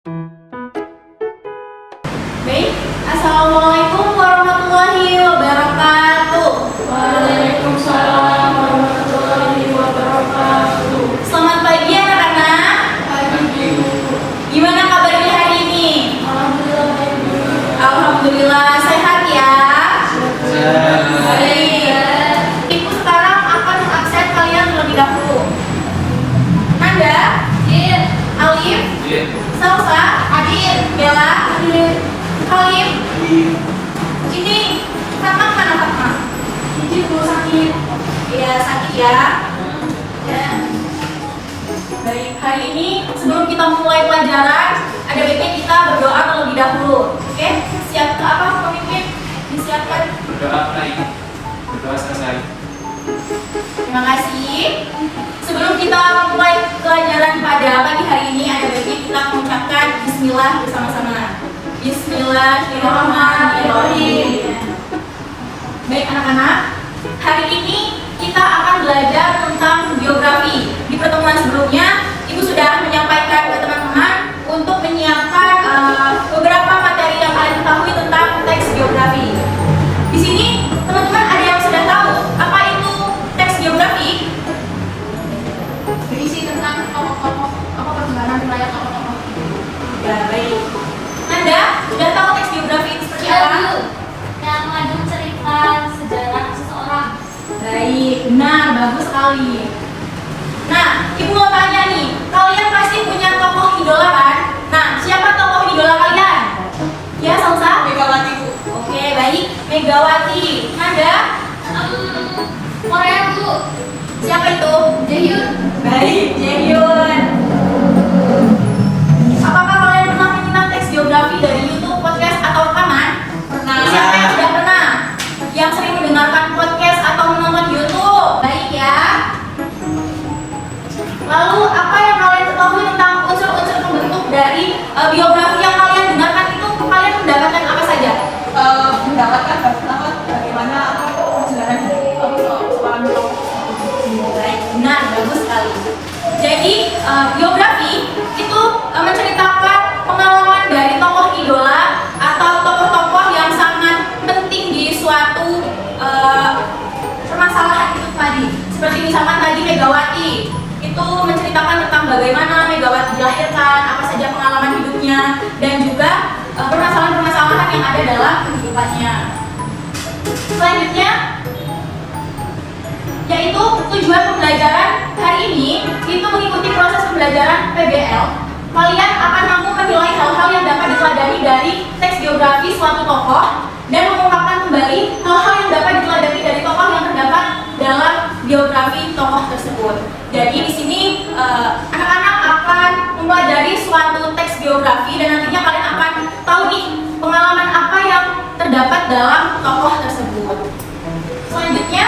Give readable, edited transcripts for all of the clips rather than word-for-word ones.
Baik, Assalamualaikum warahmatullahi wabarakatuh. Waalaikumsalam warahmatullahi wabarakatuh. Selamat pagi anak-anak. Pagi Ibu. Gimana kabarnya hari ini? Alhamdulillah Ibu. Alhamdulillah sehat ya. Sehat. Baik. Ibu sekarang akan mengabsen kalian terlebih dahulu. Nanda, Hadir. Alif, Iya. Salsa, Hadir, Bella, Hadir, Halim. Ini Fatma mana Fatma? Ini Bu sakit. Iya sakit ya. Ya. Baik, hari ini sebelum kita mulai pelajaran, ada baiknya kita berdoa terlebih dahulu. Oke? Siap ke apa pemimpin? Disiapkan. Berdoa baik. Berdoa selesai. Terima kasih. Sebelum kita mulai pelajaran pada pagi hari ini, ada baiknya kita mengucapkan Bismillah bersama-sama. Bismillahirrahmanirrahim. Baik anak-anak, hari ini kita akan belajar tentang biografi. Di pertemuan sebelumnya, Ibu sudah menyampaikan ke teman-teman untuk menyiapkan beberapa materi yang kalian ketahui tentang teks biografi. Di sini, teman-teman ada yang sudah tahu apa itu teks biografi? Berisi tentang tokoh-tokoh perkembangan riwayat tokoh-tokoh. Ya, baik. Anda sudah tahu teks biografi itu seperti Ya, apa? Bu. Yang mengandung cerita sejarah seseorang. Baik, benar, bagus sekali. Nah, Ibu mau tanya nih, kalian pasti punya tokoh idola kan? Nah, siapa tokoh idola kalian? Ya, Salsa? Megawati, Bu. Oke, baik. Megawati. Nanda? Korea, Bu. Siapa itu? Jaehyun. Baik, Jaehyun. Apakah kalian pernah menyimak teks biografi dari YouTube, podcast, atau rekaman? Pernah. Siapa yang sudah pernah? Yang sering mendengarkan podcast atau menonton YouTube? Baik ya. Lalu apa yang kalian ketahui tentang unsur-unsur pembentuk dari biografi yang kalian dengarkan itu? Kalian mendapatkan apa saja? Mendapatkan bagaimana perjalanan dari seorang tokoh. Baik, benar, bagus sekali. Jadi biografi itu menceritakan pengalaman dari tokoh idola atau tokoh-tokoh yang sangat penting di suatu permasalahan hidup tadi. Seperti misalkan tadi Megawati, itu menceritakan tentang bagaimana Megawati dilahirkan, apa saja pengalaman hidupnya, dan juga permasalahan-permasalahan yang ada dalam kehidupannya. Selanjutnya, yaitu tujuan pembelajaran hari ini itu mengikuti proses pembelajaran PBL. Kalian akan mampu menilai hal-hal yang dapat diteladani dari teks biografi suatu tokoh dan mengungkapkan kembali hal-hal yang dapat diteladani dari tokoh yang terdapat dalam biografi tokoh tersebut. Jadi di sini anak-anak akan mempelajari suatu teks biografi dan nantinya kalian akan tahu nih pengalaman apa yang terdapat dalam tokoh tersebut. Selanjutnya,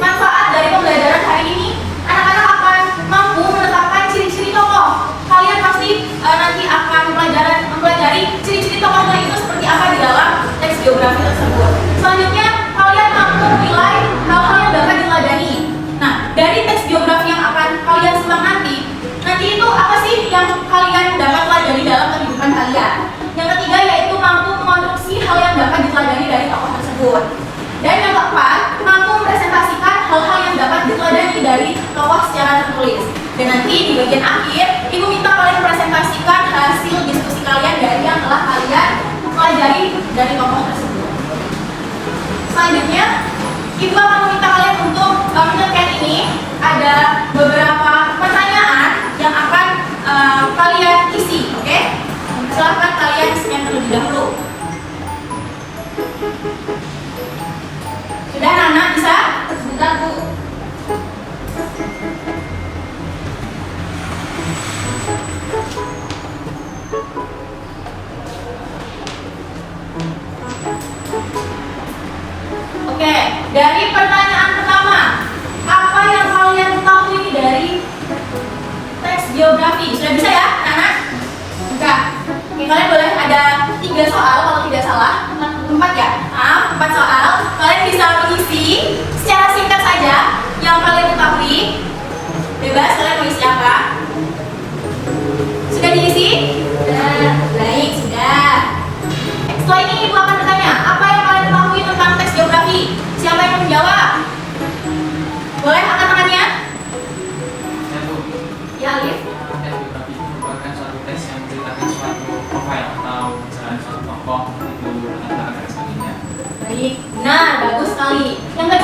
manfaat dari pembelajaran hari ini, anak-anak akan mampu menetapkan ciri-ciri tokoh. Kalian pasti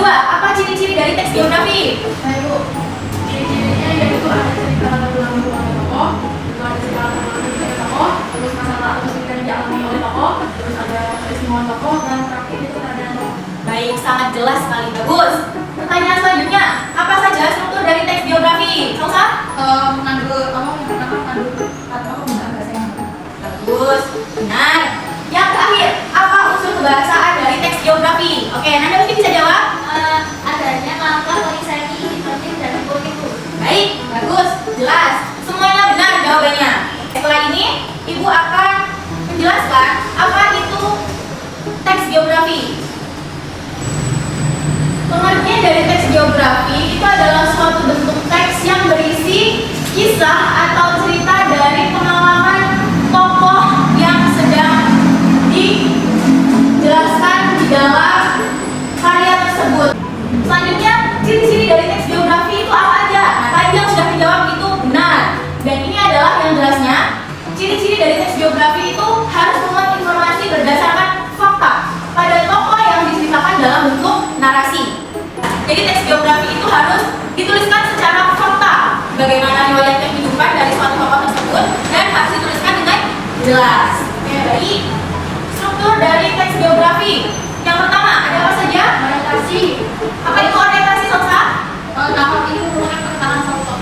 kedua, apa ciri-ciri dari teks geografi? Ibu, ciri-cirinya yaitu ada cerita lagu-lagu oleh tokoh, itu ada cerita lagu-lagu oleh tokoh, terus masalah atau cerita yang dialami oleh tokoh, terus ada keistimewaan tokoh, dan terakhir itu ada tokoh. Baik, sangat jelas sekali, bagus. Pertanyaan selanjutnya, apa saja struktur dari teks geografi? Salsa? Mengandung kamu yang pertama mengandung atau bahasa yang Bagus, benar. Yang terakhir, apa unsur kebahasaan dari teks geografi? Oke, Nanda mungkin bisa jawab? Adanya langkah polisemi, ditertib, dan itu. Baik, bagus, jelas. Semuanya benar jawabannya. Setelah ini, Ibu akan menjelaskan apa itu teks geografi. Pengertian dari teks geografi itu adalah suatu bentuk teks yang berisi kisah atau cerita dari pengalaman tokoh yang sedang dijelaskan di dalam karya tersebut. Selanjutnya, ciri-ciri dari teks geografi itu apa aja? Nah, tadi yang sudah dijawab itu benar. Dan ini adalah yang jelasnya, ciri-ciri dari teks geografi itu harus memuat informasi berdasarkan fakta pada tokoh yang diceritakan dalam bentuk narasi. Jadi teks geografi itu harus dituliskan secara fakta, bagaimana riwayat kehidupan dari suatu tokoh tersebut, dan harus dituliskan dengan jelas. Oke, baik. Struktur dari teks geografi. Yang pertama, ada apa saja? orientasi. Apa itu orientasi, Salsa? Nama ini merupakan perkenalan suatu tokoh.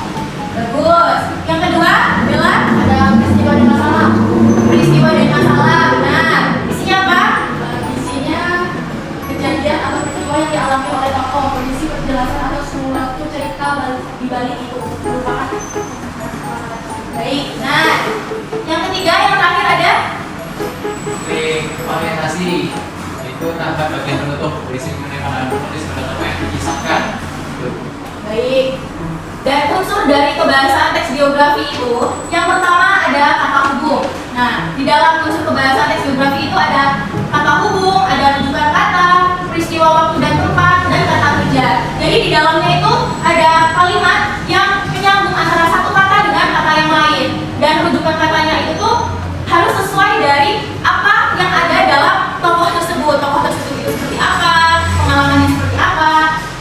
Bagus. Yang kedua, Bella? Ada peristiwa dan masalah. Peristiwa dan masalah. Benar. Isinya apa? Isinya kejadian atau peristiwa yang dialami oleh tokoh, kondisi penjelasan atau suatu cerita di balik itu merupakan Baik. Nah, yang ketiga, yang terakhir ada? Orientasi itu tambah bagian penutup berisi mengenai pandangan penulis pada tokoh yang dikisahkan. Baik. Dan unsur dari kebahasaan teks geografi itu, yang pertama ada kata hubung. Nah, di dalam unsur kebahasaan teks geografi itu ada kata hubung, ada rujukan kata, peristiwa waktu dan tempat, dan kata kerja. Jadi di dalamnya itu ada kalimat yang menyambung antara satu kata dengan kata yang lain. Dan rujukan katanya itu tuh harus sesuai dari apa yang ada dalam tokoh tersebut. Tokoh tersebut itu seperti apa, pengalamannya seperti apa,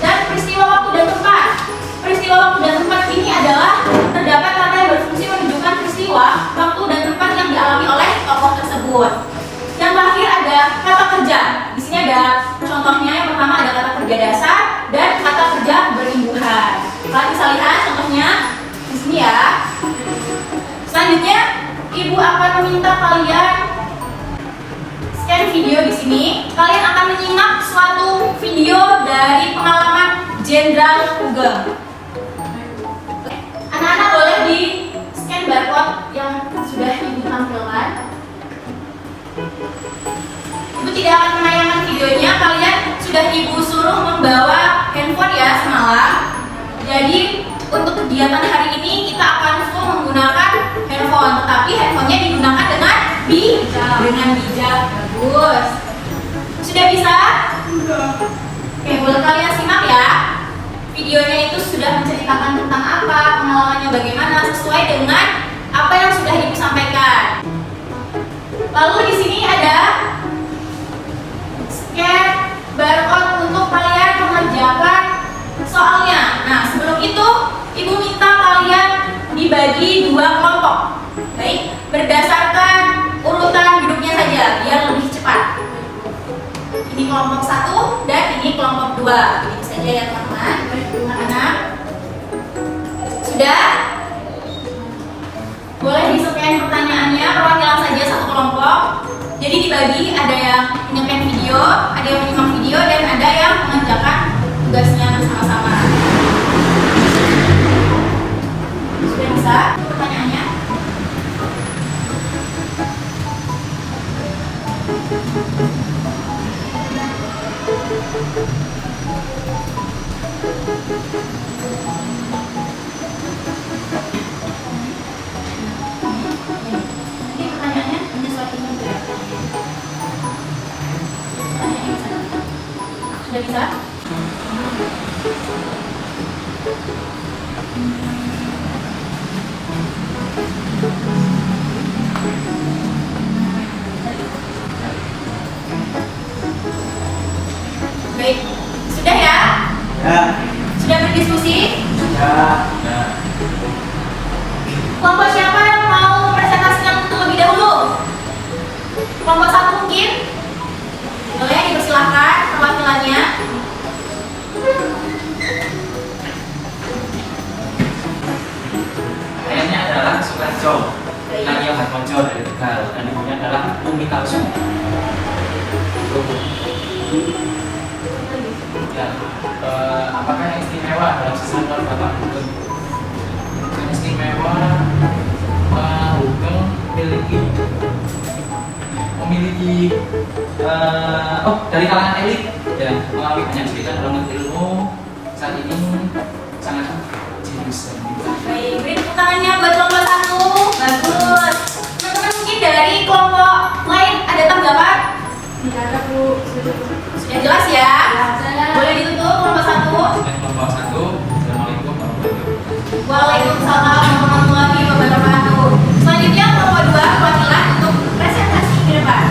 dan peristiwa waktu dan tempat. Peristiwa waktu dan tempat ini adalah terdapat kata yang berfungsi menunjukkan peristiwa, waktu dan tempat yang dialami oleh tokoh tersebut. Yang terakhir ada kata kerja. Di sini ada contohnya. Yang pertama ada kata kerja dasar dan kata kerja berimbuhan. Kalian bisa lihat contohnya di sini ya. Selanjutnya, Ibu akan meminta kalian scan video di sini. Kalian akan menyimak suatu video dari pengalaman Jenderal Hugeng. Anak-anak boleh di scan barcode yang sudah Ibu tampilkan. Ibu tidak akan menayangkan videonya. Kalian sudah Ibu suruh membawa handphone ya semalam. Jadi untuk kegiatan hari ini kita akan full menggunakan handphone, tetapi handphonenya digunakan dengan bijak. Bagus. Sudah bisa? Oke, boleh kalian simak ya. Videonya itu sudah menceritakan tentang apa, pengalamannya bagaimana, sesuai dengan apa yang sudah Ibu sampaikan. Lalu di sini ada scan barcode untuk kalian mengerjakan soalnya. Nah, sebelum itu Ibu minta kalian dibagi dua kelompok. Baik, berdasarkan urutan duduknya saja biar lebih cepat. Ini kelompok 1 dan ini kelompok 2. Ini saja ya teman-teman. Anak-anak sudah boleh di-scan pertanyaannya, perwakilan saja satu kelompok. Jadi dibagi, ada yang menyiapkan video, ada yang menyimak video, dan ada yang mengerjakan tugasnya bersama-sama. Sudah bisa pertanyaannya? Ini pertanyaannya menyesuaikan juga. Pertanyaannya bisa? Sudah bisa? Sang Konco dari Tegal dan ibunya adalah Umi Kalsum. Ya, apakah yang istimewa dalam sesama Bapak Hugeng? Yang istimewa Pak Hugeng memiliki dari kalangan elit ya, melalui banyak cerita dalam ilmu saat ini sangat jenius dan pintar. Baik, beri tepuk tangannya buat kelompok 1. Bagus. Teman-teman mungkin dari kelompok lain ada tanggapan? Tidak ada Bu. Sudah jelas ya? Boleh ditutup kelompok 1. Dan kelompok 1, Assalamualaikum warahmatullahi wabarakatuh. Waalaikumsalam warahmatullahi wabarakatuh. Selanjutnya kelompok 2 perwakilan untuk presentasi ke depan.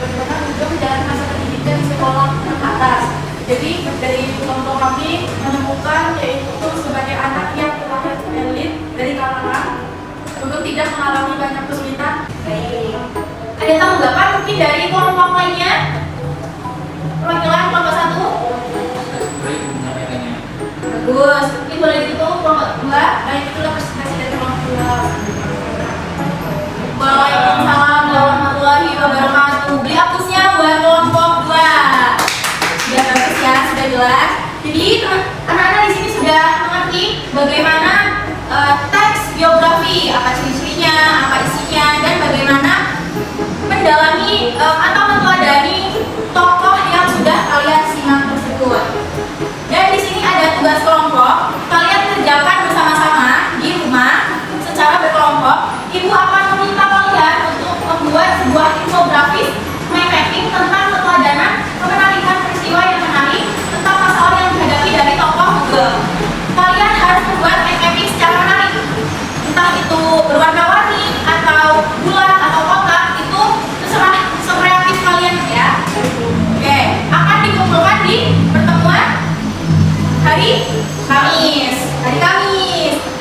Bagaimana Hugeng dan masa pendidikan di sekolah atas. Jadi dari kelompok kami menemukan yaitu sebagai anak yang terlahir elit dari kalangan, Hugeng tidak mengalami banyak kesulitan. Baik. Ada tanggapan mungkin dari kelompok lainnya? Perwakilan kelompok 1. Baik, menyampaikannya. Bagus. Mungkin boleh ditutup kelompok 2. Baik, itulah presentasi dari kelompok 2. Waalaikumsalam warahmatullahi wabarakatuh. Beri hapusnya buat kelompok 2. Sudah bagus ya, sudah jelas. Jadi anak-anak di sini sudah mengerti bagaimana teks biografi, apa ciri-cirinya, apa isinya, dan bagaimana mendalami atau meneladani tokoh yang sudah kalian simak tersebut. Dan di sini ada tugas kelompok. Kalian kerjakan bersama-sama di rumah secara berkelompok. Ibu akan meminta kalian untuk membuat sebuah infografis mind mapping tentang keteladanan kemenarikan peristiwa yang menarik tentang masalah yang dihadapi dari tokoh Hugeng. Kalian harus membuat mind mapping secara menarik, entah itu berwarna-warni atau bulat atau kotak, itu terserah sekreatif kalian ya. Oke, akan dikumpulkan di pertemuan hari Kamis.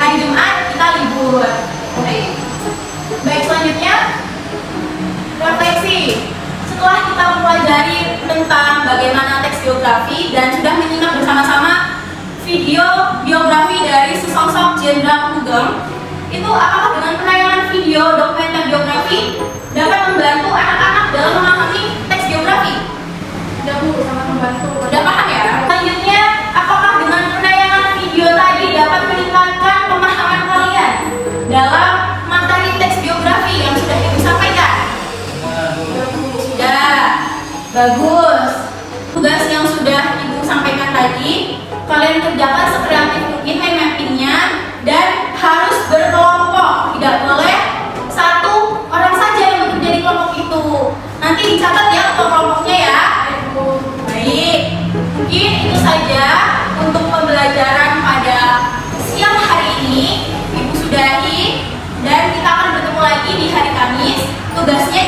Hari Jumat kita libur. Oke. Baik, selanjutnya refleksi. Setelah kita mempelajari tentang bagaimana teks biografi dan sudah menyimak bersama-sama video biografi dari sesosok Jenderal Hugeng, itu apakah dengan penayangan video dokumenter biografi dapat membantu anak-anak dalam memahami teks biografi? Tidak Bu, sangat membantu. Udah paham ya? Selanjutnya, apakah dengan penayangan video tadi dapat meningkatkan pemahaman kalian dalam materi teks biografi yang sudah Ibu sampaikan? Sudah. Bagus. Tugas yang sudah Ibu sampaikan tadi, kalian kerjakan sekreatif mungkin mind mappingnya dan harus berkelompok. Tidak boleh satu orang saja yang bekerja di kelompok itu. Nanti dicatat ya untuk kelompoknya ya. Baik, mungkin itu saja untuk pembelajaran pada siang hari ini. Ibu sudahi dan kita akan bertemu lagi di hari Kamis. Tugasnya